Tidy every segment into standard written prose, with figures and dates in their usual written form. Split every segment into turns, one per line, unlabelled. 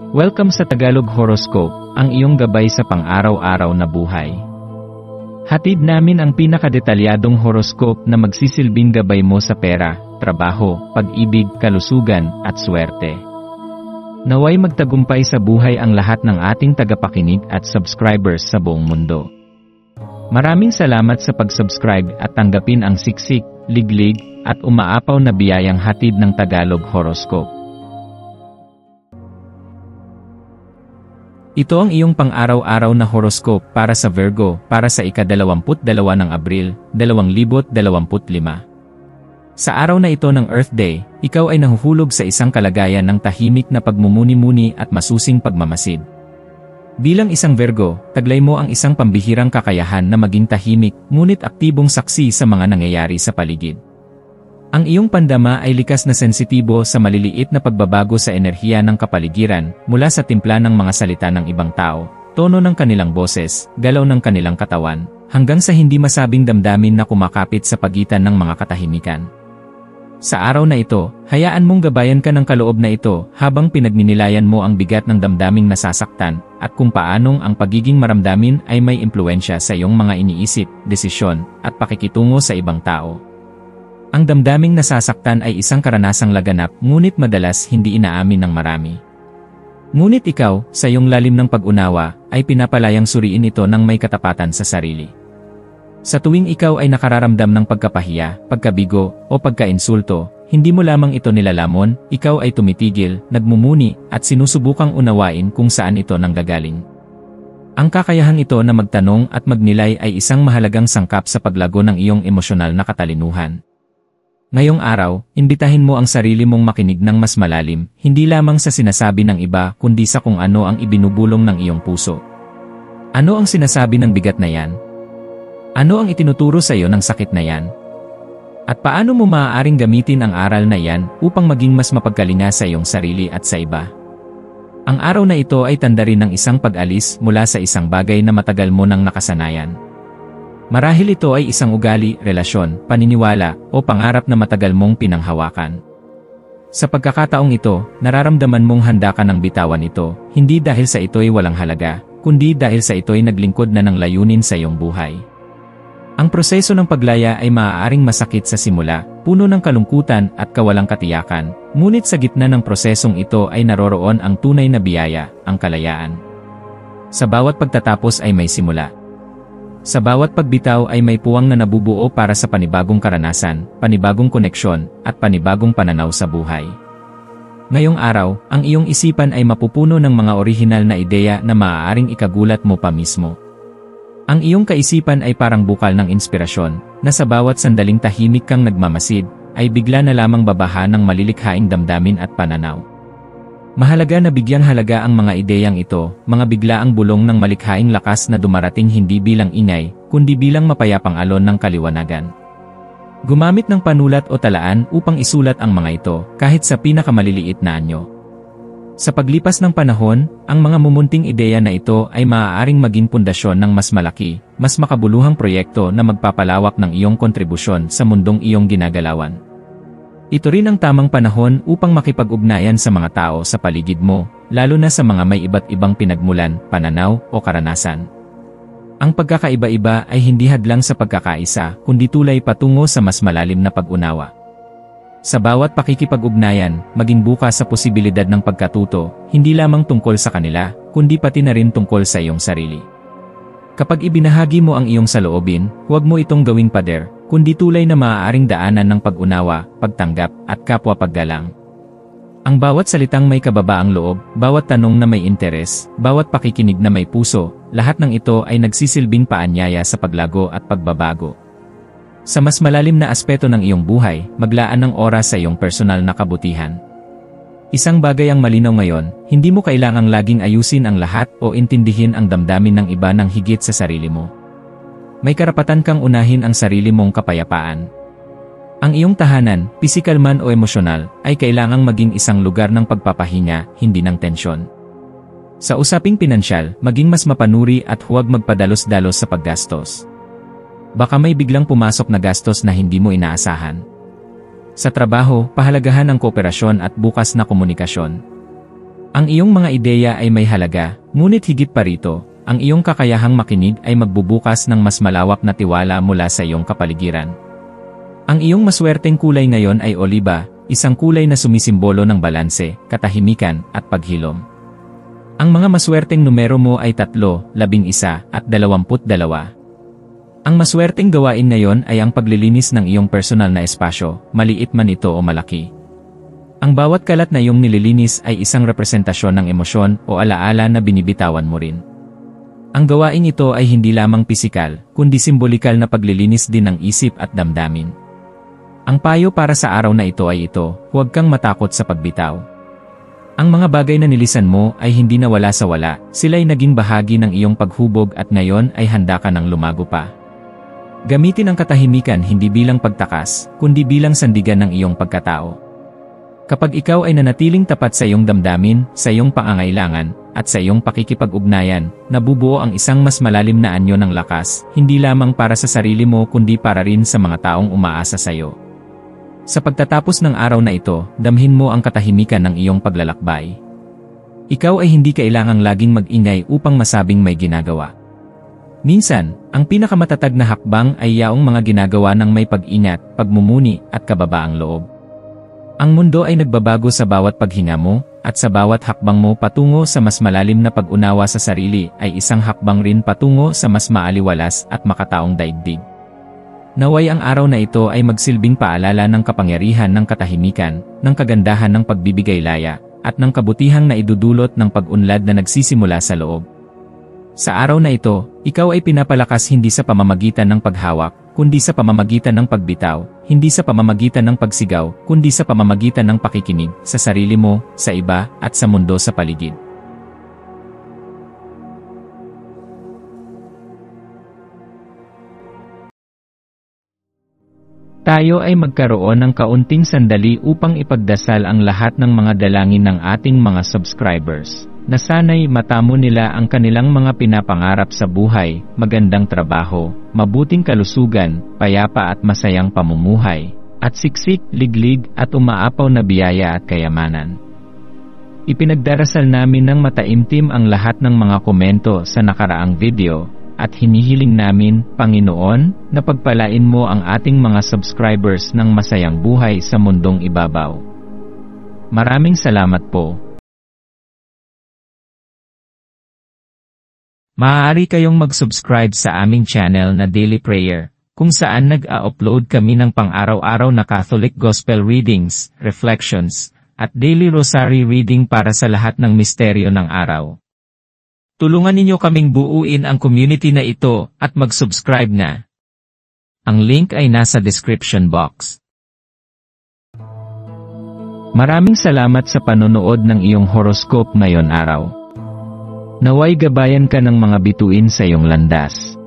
Welcome sa Tagalog Horoscope, ang iyong gabay sa pang-araw-araw na buhay. Hatid namin ang pinakadetalyadong horoscope na magsisilbing gabay mo sa pera, trabaho, pag-ibig, kalusugan, at swerte. Naway magtagumpay sa buhay ang lahat ng ating tagapakinig at subscribers sa buong mundo. Maraming salamat sa pag-subscribe at tanggapin ang siksik, liglig, at umaapaw na biyayang hatid ng Tagalog Horoscope. Ito ang iyong pang-araw-araw na horoscope para sa Virgo para sa ika-22 ng Abril, 2025. Sa araw na ito ng Earth Day, ikaw ay nahuhulog sa isang kalagayan ng tahimik na pagmumuni-muni at masusing pagmamasid. Bilang isang Virgo, taglay mo ang isang pambihirang kakayahan na maging tahimik ngunit aktibong saksi sa mga nangyayari sa paligid. Ang iyong pandama ay likas na sensitibo sa maliliit na pagbabago sa enerhiya ng kapaligiran mula sa timpla ng mga salita ng ibang tao, tono ng kanilang boses, galaw ng kanilang katawan, hanggang sa hindi masabing damdamin na kumakapit sa pagitan ng mga katahimikan. Sa araw na ito, hayaan mong gabayan ka ng kaloob na ito habang pinagninilayan mo ang bigat ng damdaming nasasaktan at kung paanong ang pagiging maramdamin ay may impluensya sa iyong mga iniisip, desisyon, at pakikitungo sa ibang tao. Ang damdaming nasasaktan ay isang karanasang laganap ngunit madalas hindi inaamin ng marami. Ngunit ikaw, sa iyong lalim ng pag-unawa, ay pinapalayang suriin ito ng may katapatan sa sarili. Sa tuwing ikaw ay nakararamdam ng pagkapahiya, pagkabigo, o pagkainsulto, hindi mo lamang ito nilalamon, ikaw ay tumitigil, nagmumuni, at sinusubukang unawain kung saan ito nanggagaling. Ang kakayahang ito na magtanong at magnilay ay isang mahalagang sangkap sa paglago ng iyong emosyonal na katalinuhan. Ngayong araw, imbitahin mo ang sarili mong makinig ng mas malalim, hindi lamang sa sinasabi ng iba kundi sa kung ano ang ibinubulong ng iyong puso. Ano ang sinasabi ng bigat na yan? Ano ang itinuturo sa iyo ng sakit na yan? At paano mo maaaring gamitin ang aral na yan upang maging mas mapagkalinga sa iyong sarili at sa iba? Ang araw na ito ay tanda rin ng isang pag-alis mula sa isang bagay na matagal mo nang nakasanayan. Marahil ito ay isang ugali, relasyon, paniniwala, o pangarap na matagal mong pinanghawakan. Sa pagkakataong ito, nararamdaman mong handa ka ng bitawan ito, hindi dahil sa ito'y walang halaga, kundi dahil sa ito'y naglingkod na ng layunin sa iyong buhay. Ang proseso ng paglaya ay maaaring masakit sa simula, puno ng kalungkutan at kawalang katiyakan, ngunit sa gitna ng prosesong ito ay naroroon ang tunay na biyaya, ang kalayaan. Sa bawat pagtatapos ay may simula. Sa bawat pagbitaw ay may puwang na nabubuo para sa panibagong karanasan, panibagong koneksyon, at panibagong pananaw sa buhay. Ngayong araw, ang iyong isipan ay mapupuno ng mga orihinal na ideya na maaaring ikagulat mo pa mismo. Ang iyong kaisipan ay parang bukal ng inspirasyon, na sa bawat sandaling tahimik kang nagmamasid, ay bigla na lamang babaha ng malilikhaing damdamin at pananaw. Mahalaga na bigyang halaga ang mga ideyang ito, mga biglaang bulong ng malikhaing lakas na dumarating hindi bilang ingay, kundi bilang mapayapang alon ng kaliwanagan. Gumamit ng panulat o talaan upang isulat ang mga ito, kahit sa pinakamaliliit na anyo. Sa paglipas ng panahon, ang mga mumunting ideya na ito ay maaaring maging pundasyon ng mas malaki, mas makabuluhang proyekto na magpapalawak ng iyong kontribusyon sa mundong iyong ginagalawan. Ito rin ang tamang panahon upang makipag-ugnayan sa mga tao sa paligid mo, lalo na sa mga may iba't ibang pinagmulan, pananaw, o karanasan. Ang pagkakaiba-iba ay hindi hadlang sa pagkakaisa, kundi tulay patungo sa mas malalim na pag-unawa. Sa bawat pakikipag-ugnayan, maging bukas sa posibilidad ng pagkatuto, hindi lamang tungkol sa kanila, kundi pati na rin tungkol sa iyong sarili. Kapag ibinahagi mo ang iyong saloobin, huwag mo itong gawing pader, kundi tulay na maaaring daanan ng pag-unawa, pagtanggap, at kapwa-paggalang. Ang bawat salitang may kababaang loob, bawat tanong na may interes, bawat pakikinig na may puso, lahat ng ito ay nagsisilbing paanyaya sa paglago at pagbabago. Sa mas malalim na aspeto ng iyong buhay, maglaan ng oras sa iyong personal na kabutihan. Isang bagay ang malinaw ngayon, hindi mo kailangang laging ayusin ang lahat o intindihin ang damdamin ng iba ng higit sa sarili mo. May karapatan kang unahin ang sarili mong kapayapaan. Ang iyong tahanan, pisikal man o emosyonal, ay kailangang maging isang lugar ng pagpapahinga, hindi ng tensyon. Sa usaping pinansyal, maging mas mapanuri at huwag magpadalos-dalos sa paggastos. Baka may biglang pumasok na gastos na hindi mo inaasahan. Sa trabaho, pahalagahan ang kooperasyon at bukas na komunikasyon. Ang iyong mga ideya ay may halaga, ngunit higit pa rito, ang iyong kakayahang makinig ay magbubukas ng mas malawak na tiwala mula sa iyong kapaligiran. Ang iyong maswerteng kulay ngayon ay oliba, isang kulay na sumisimbolo ng balanse, katahimikan, at paghilom. Ang mga maswerteng numero mo ay 3, 11, at 22. Ang maswerteng gawain ngayon ay ang paglilinis ng iyong personal na espasyo, maliit man ito o malaki. Ang bawat kalat na iyong nililinis ay isang representasyon ng emosyon o alaala na binibitawan mo rin. Ang gawain ito ay hindi lamang pisikal, kundi simbolikal na paglilinis din ng isip at damdamin. Ang payo para sa araw na ito ay ito, huwag kang matakot sa pagbitaw. Ang mga bagay na nilisan mo ay hindi nawala sa wala, sila'y naging bahagi ng iyong paghubog at ngayon ay handa ka ng lumago pa. Gamitin ang katahimikan hindi bilang pagtakas, kundi bilang sandigan ng iyong pagkatao. Kapag ikaw ay nanatiling tapat sa iyong damdamin, sa iyong pangangailangan, at sa iyong pakikipag-ugnayan, nabubuo ang isang mas malalim na anyo ng lakas, hindi lamang para sa sarili mo kundi para rin sa mga taong umaasa sa iyo. Sa pagtatapos ng araw na ito, damhin mo ang katahimikan ng iyong paglalakbay. Ikaw ay hindi kailangang laging mag-ingay upang masabing may ginagawa. Minsan, ang pinakamatatag na hakbang ay yaong mga ginagawa ng may pag-ingat, pagmumuni, at kababaang loob. Ang mundo ay nagbabago sa bawat paghinga mo, at sa bawat hakbang mo patungo sa mas malalim na pag-unawa sa sarili ay isang hakbang rin patungo sa mas maaliwalas at makataong daigdig. Naway ang araw na ito ay magsilbing paalala ng kapangyarihan ng katahimikan, ng kagandahan ng pagbibigay laya, at ng kabutihang na idudulot ng pag-unlad na nagsisimula sa loob. Sa araw na ito, ikaw ay pinapalakas hindi sa pamamagitan ng paghawak, kundi sa pamamagitan ng pagbitaw, hindi sa pamamagitan ng pagsigaw, kundi sa pamamagitan ng pakikinig sa sarili mo, sa iba, at sa mundo sa paligid. Tayo ay magkaroon ng kaunting sandali upang ipagdasal ang lahat ng mga dalangin ng ating mga subscribers, na sana'y matamo nila ang kanilang mga pinapangarap sa buhay, magandang trabaho, mabuting kalusugan, payapa at masayang pamumuhay, at siksik, liglig at umaapaw na biyaya at kayamanan. Ipinagdarasal namin ng mataimtim ang lahat ng mga komento sa nakaraang video, at hinihiling namin, Panginoon, na pagpalain mo ang ating mga subscribers ng masayang buhay sa mundong ibabaw. Maraming salamat po. Maaari kayong mag-subscribe sa aming channel na Daily Prayer, kung saan nag-a-upload kami ng pang-araw-araw na Catholic Gospel readings, reflections, at daily rosary reading para sa lahat ng misteryo ng araw. Tulungan ninyo kaming buuin ang community na ito at mag-subscribe na. Ang link ay nasa description box. Maraming salamat sa panonood ng iyong horoscope ngayon araw. Naway gabayan ka ng mga bituin sa iyong landas.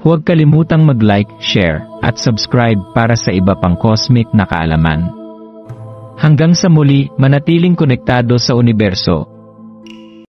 Huwag kalimutang mag-like, share, at subscribe para sa iba pang cosmic na kaalaman. Hanggang sa muli, manatiling konektado sa universo.